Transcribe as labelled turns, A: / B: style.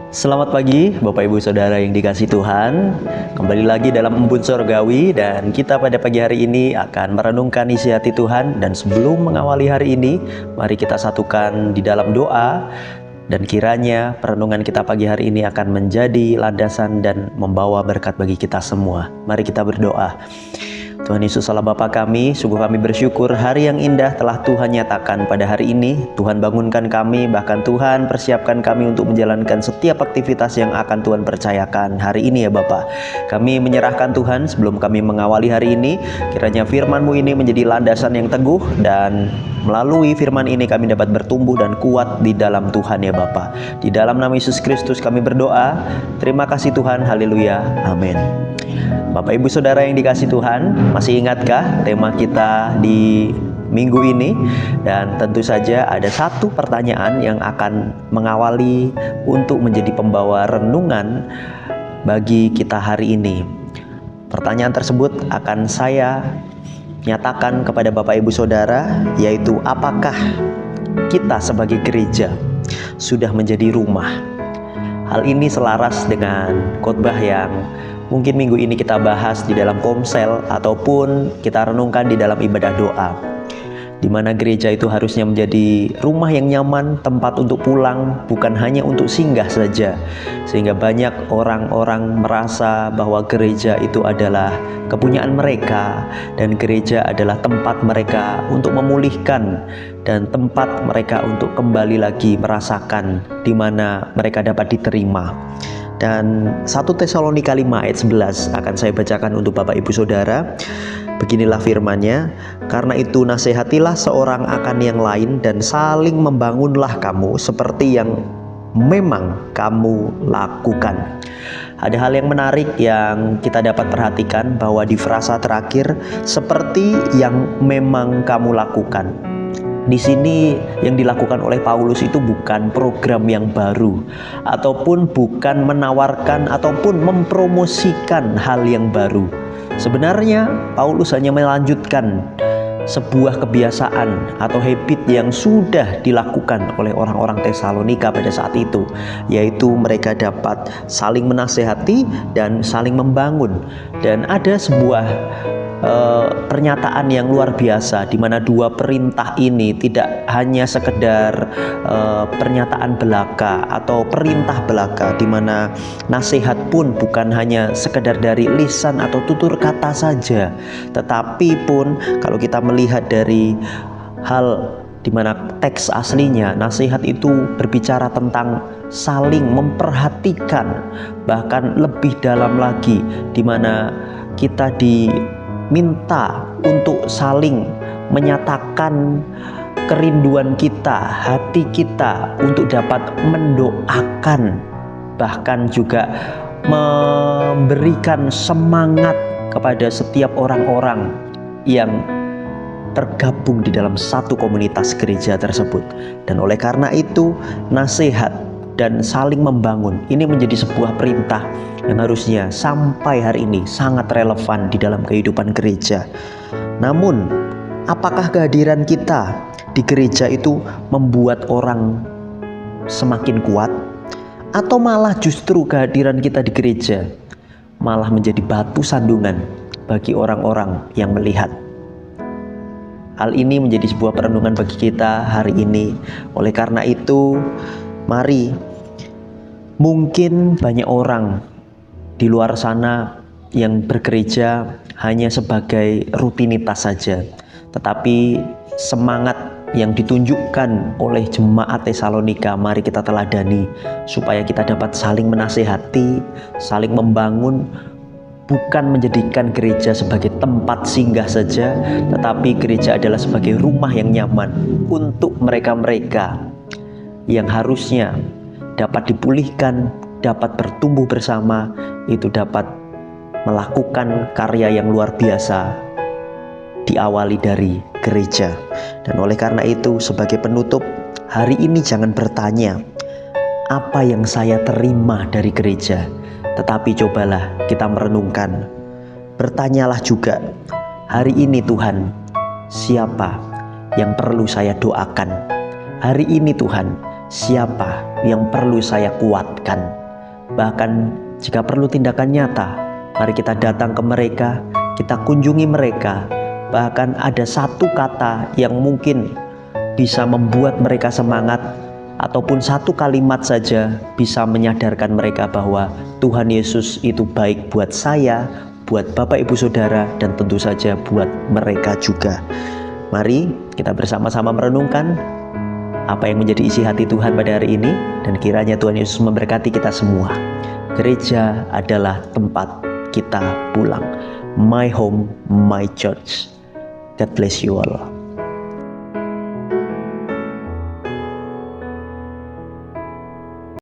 A: Selamat pagi Bapak Ibu Saudara yang dikasihi Tuhan. Kembali lagi dalam Embun Surgawi, dan kita pada pagi hari ini akan merenungkan isi hati Tuhan. Dan sebelum mengawali hari ini, mari kita satukan di dalam doa. Dan kiranya perenungan kita pagi hari ini akan menjadi landasan dan membawa berkat bagi kita semua. Mari kita berdoa. Tuhan Yesus Allah Bapa kami, sungguh kami bersyukur hari yang indah telah Tuhan nyatakan pada hari ini. Tuhan bangunkan kami, bahkan Tuhan persiapkan kami untuk menjalankan setiap aktivitas yang akan Tuhan percayakan hari ini ya Bapa. Kami menyerahkan Tuhan sebelum kami mengawali hari ini. Kiranya firman-Mu ini menjadi landasan yang teguh, dan melalui firman ini kami dapat bertumbuh dan kuat di dalam Tuhan ya Bapa. Di dalam nama Yesus Kristus kami berdoa. Terima kasih Tuhan, haleluya, amin. Bapak Ibu Saudara yang dikasihi Tuhan, masih ingatkah tema kita di minggu ini? Dan tentu saja ada satu pertanyaan yang akan mengawali untuk menjadi pembawa renungan bagi kita hari ini. Pertanyaan tersebut akan saya nyatakan kepada Bapak Ibu Saudara, yaitu apakah kita sebagai gereja sudah menjadi rumah? Hal ini selaras dengan khotbah yang mungkin minggu ini kita bahas di dalam komsel ataupun kita renungkan di dalam ibadah doa, di mana gereja itu harusnya menjadi rumah yang nyaman, tempat untuk pulang, bukan hanya untuk singgah saja. Sehingga banyak orang-orang merasa bahwa gereja itu adalah kepunyaan mereka, dan gereja adalah tempat mereka untuk memulihkan dan tempat mereka untuk kembali lagi merasakan di mana mereka dapat diterima. Dan 1 Tesalonika 5 ayat 11 akan saya bacakan untuk Bapak Ibu Saudara. Beginilah firman-Nya, karena itu nasihatilah seorang akan yang lain dan saling membangunlah kamu seperti yang memang kamu lakukan. Ada hal yang menarik yang kita dapat perhatikan bahwa di frasa terakhir, seperti yang memang kamu lakukan. Di sini yang dilakukan oleh Paulus itu bukan program yang baru, ataupun bukan menawarkan ataupun mempromosikan hal yang baru. Sebenarnya Paulus hanya melanjutkan sebuah kebiasaan atau habit yang sudah dilakukan oleh orang-orang Tesalonika pada saat itu, yaitu mereka dapat saling menasehati dan saling membangun. Dan ada sebuah pernyataan yang luar biasa, di mana dua perintah ini tidak hanya sekedar pernyataan belaka atau perintah belaka, di mana nasihat pun bukan hanya sekedar dari lisan atau tutur kata saja, tetapi pun kalau kita melihat dari hal di mana teks aslinya, nasihat itu berbicara tentang saling memperhatikan, bahkan lebih dalam lagi, di mana kita diminta untuk saling menyatakan kerinduan kita, hati kita untuk dapat mendoakan, bahkan juga memberikan semangat kepada setiap orang-orang yang tergabung di dalam satu komunitas gereja tersebut. Dan oleh karena itu, nasihat dan saling membangun ini menjadi sebuah perintah yang harusnya sampai hari ini sangat relevan di dalam kehidupan gereja. Namun, apakah kehadiran kita di gereja itu membuat orang semakin kuat? Atau malah justru kehadiran kita di gereja malah menjadi batu sandungan bagi orang-orang yang melihat? Hal ini menjadi sebuah perenungan bagi kita hari ini. Oleh karena itu, mari, mungkin banyak orang di luar sana yang bergereja hanya sebagai rutinitas saja, tetapi semangat yang ditunjukkan oleh jemaat Tesalonika mari kita teladani, supaya kita dapat saling menasehati, saling membangun, bukan menjadikan gereja sebagai tempat singgah saja, tetapi gereja adalah sebagai rumah yang nyaman untuk mereka-mereka yang harusnya dapat dipulihkan, dapat bertumbuh bersama, itu dapat melakukan karya yang luar biasa diawali dari gereja. Dan oleh karena itu, sebagai penutup hari ini, jangan bertanya apa yang saya terima dari gereja, tetapi cobalah kita merenungkan. Bertanyalah juga, hari ini Tuhan, siapa yang perlu saya doakan? Hari ini Tuhan, siapa yang perlu saya kuatkan. Bahkan jika perlu tindakan nyata, mari kita datang ke mereka, kita kunjungi mereka. Bahkan ada satu kata yang mungkin bisa membuat mereka semangat, ataupun satu kalimat saja bisa menyadarkan mereka bahwa Tuhan Yesus itu baik buat saya, buat Bapak Ibu Saudara, dan tentu saja buat mereka juga. Mari kita bersama-sama merenungkan apa yang menjadi isi hati Tuhan pada hari ini, dan kiranya Tuhan Yesus memberkati kita semua. Gereja adalah tempat kita pulang. My home, my church. God bless you all.